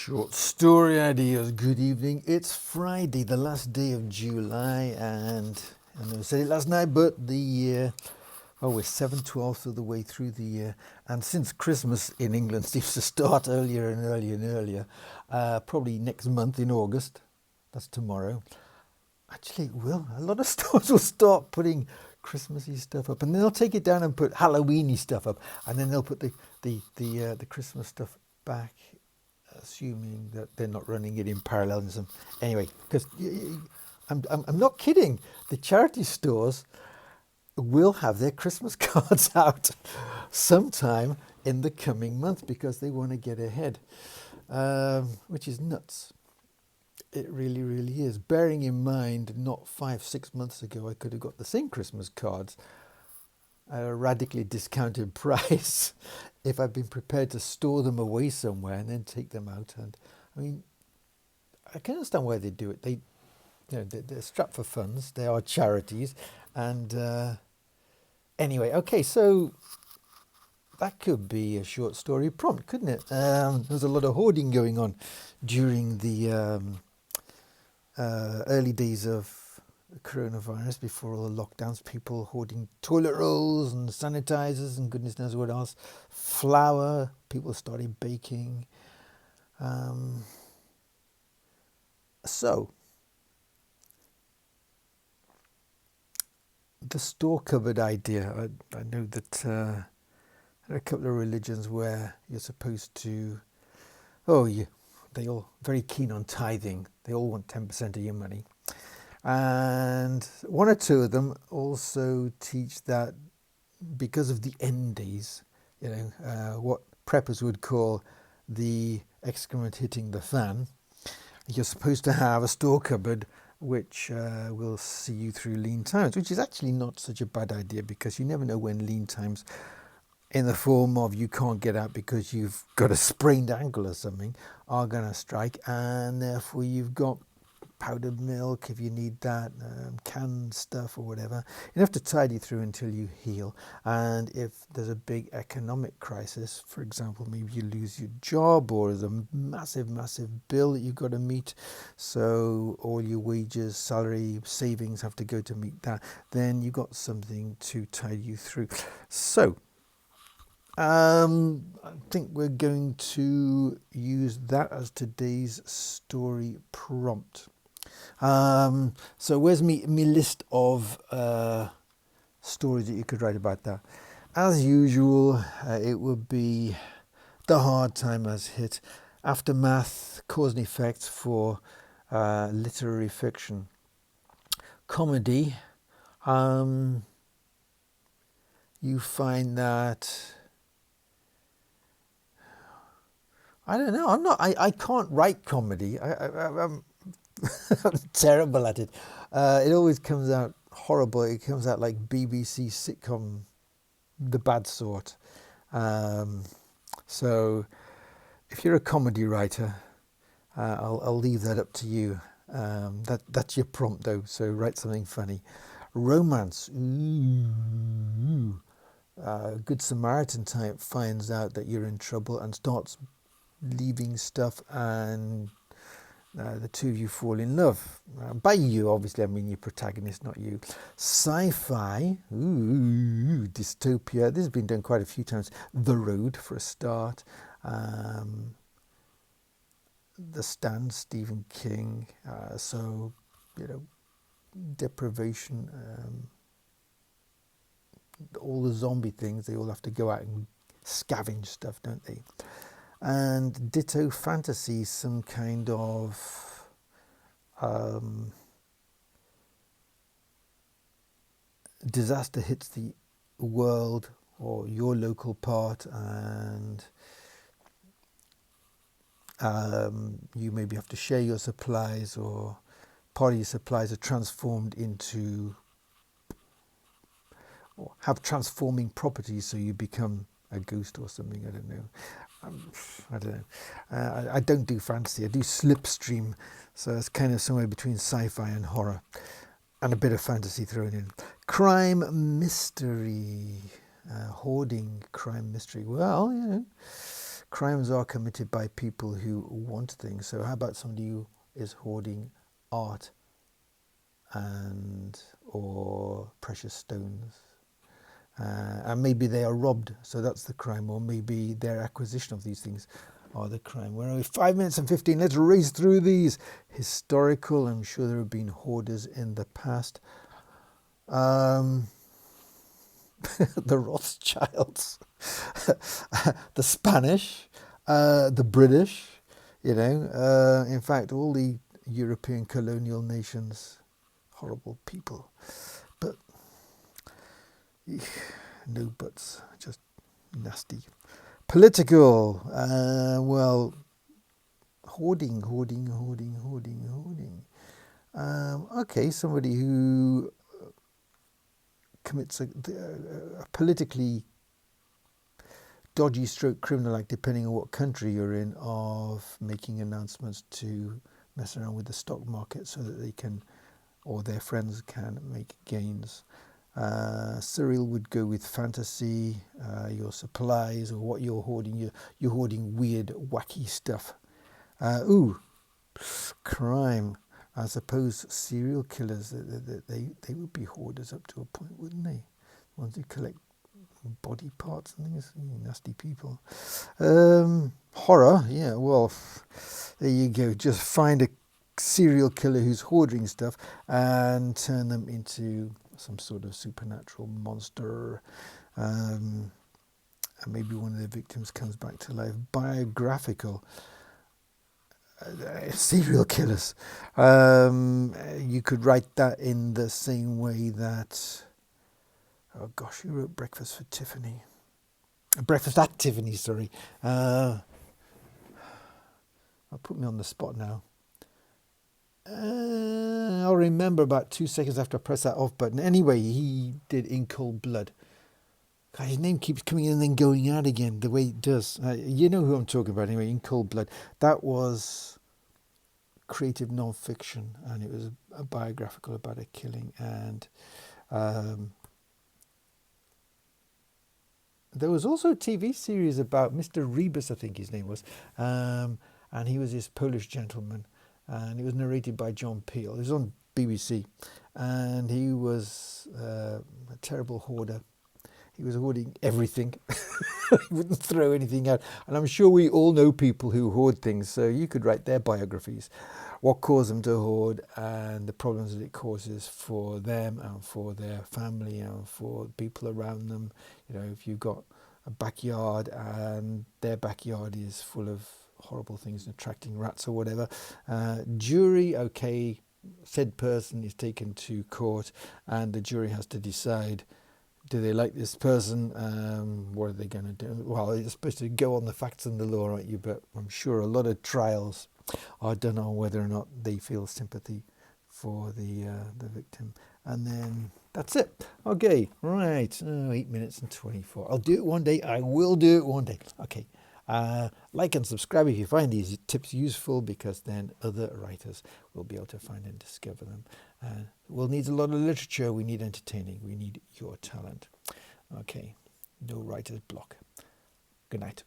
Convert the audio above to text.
Short story ideas. Good evening. It's Friday, the last day of July, and I know I said it last night, but the year, we're 7/12 of the way through the year, and since Christmas in England seems to start earlier and earlier and earlier, probably next month in August, that's tomorrow. Actually, it will. A lot of stores will start putting Christmassy stuff up, and then they'll take it down and put Halloweeny stuff up, and then they'll put the Christmas stuff back, assuming that they're not running it in parallelism. Anyway, because I'm not kidding. The charity stores will have their Christmas cards out sometime in the coming month because they want to get ahead, which is nuts. It really, really is. Bearing in mind, not 5-6 months ago, I could have got the same Christmas cards at a radically discounted price if I'd been prepared to store them away somewhere and then take them out. And I mean, I can understand why they do it. They're strapped for funds. They are charities. And anyway, okay, so that could be a short story prompt, couldn't it? There's a lot of hoarding going on during the early days of coronavirus, before all the lockdowns. People hoarding toilet rolls and sanitizers and goodness knows what else. Flour. People started baking. So the store cupboard idea. I know that there are a couple of religions where you're supposed to. They all very keen on tithing. They all want 10% of your money. And one or two of them also teach that because of the end days, what preppers would call the excrement hitting the fan, you're supposed to have a store cupboard which will see you through lean times, which is actually not such a bad idea, because you never know when lean times, in the form of you can't get out because you've got a sprained ankle or something, are going to strike, and therefore you've got powdered milk if you need that, canned stuff or whatever. You have to tidy through until you heal. And if there's a big economic crisis, for example, maybe you lose your job, or there's a massive bill that you've got to meet, so all your wages, salary, savings have to go to meet that, then you've got something to tide you through. So I think we're going to use that as today's story prompt. So where's me list of stories that you could write about that? As usual, it would be the hard time has hit, aftermath, cause and effect for literary fiction. Comedy, you find that, I don't know. I can't write comedy. I'm terrible at it. It always comes out horrible. It comes out like BBC sitcom, the bad sort. So if you're a comedy writer, I'll leave that up to you. That's your prompt though. So write something funny. Romance. Ooh. Good Samaritan type finds out that you're in trouble and starts leaving stuff, and the two of you fall in love. By you, obviously, I mean your protagonist, not you. Sci-fi, dystopia. This has been done quite a few times. The Road, for a start. The Stand, Stephen King. Deprivation. All the zombie things, they all have to go out and scavenge stuff, don't they? And ditto fantasy, some kind of disaster hits the world or your local part, and you maybe have to share your supplies, or part of your supplies are transformed into, or have transforming properties, so you become a ghost or something. I don't know. I don't do fantasy. I do slipstream, so it's kind of somewhere between sci-fi and horror, and a bit of fantasy thrown in. Crime mystery, hoarding crime mystery. Well, Crimes are committed by people who want things. So how about somebody who is hoarding art and or precious stones? And maybe they are robbed, so that's the crime, or maybe their acquisition of these things are the crime. We're only 5 minutes and 15. Let's race through these. Historical, I'm sure there have been hoarders in the past. The Rothschilds, the Spanish, the British, in fact, all the European colonial nations, horrible people. But no buts, just nasty. Political, well, hoarding. Okay, somebody who commits a politically dodgy stroke criminal act, depending on what country you're in, of making announcements to mess around with the stock market so that they can, or their friends can, make gains. Cyril would go with fantasy, your supplies, or what you're hoarding. You're hoarding weird, wacky stuff. Crime. I suppose serial killers, they would be hoarders up to a point, wouldn't they? Ones who collect body parts and things. Nasty people. Horror, yeah, well, there you go. Just find a serial killer who's hoarding stuff and turn them into some sort of supernatural monster. And maybe one of the victims comes back to life. Biographical. Serial killers. You could write that in the same way that, oh gosh, who wrote Breakfast for Tiffany? Breakfast at Tiffany, sorry. I'll put me on the spot now. I'll remember about 2 seconds after I press that off button. Anyway, he did In Cold Blood. God, his name keeps coming in and then going out again, the way it does. You know who I'm talking about anyway, In Cold Blood. That was creative non-fiction, and it was a biographical about a killing. And there was also a TV series about Mr. Rebus, I think his name was. And he was this Polish gentleman. And it was narrated by John Peel. It was on BBC. And he was a terrible hoarder. He was hoarding everything. He wouldn't throw anything out. And I'm sure we all know people who hoard things, so you could write their biographies. What caused them to hoard and the problems that it causes for them and for their family and for people around them. If you've got a backyard and their backyard is full of horrible things, attracting rats or whatever, jury, okay, said person is taken to court and the jury has to decide, do they like this person? What are they going to do? Well, you're supposed to go on the facts and the law, aren't you? But I'm sure a lot of trials are done on whether or not they feel sympathy for the victim. And then that's it. Okay, right. 8 minutes and 24. I'll do it one day. I will do it one day. Okay. Like and subscribe if you find these tips useful, because then other writers will be able to find and discover them. We'll need a lot of literature. We need entertaining. We need your talent. Okay, no writer's block. Good night.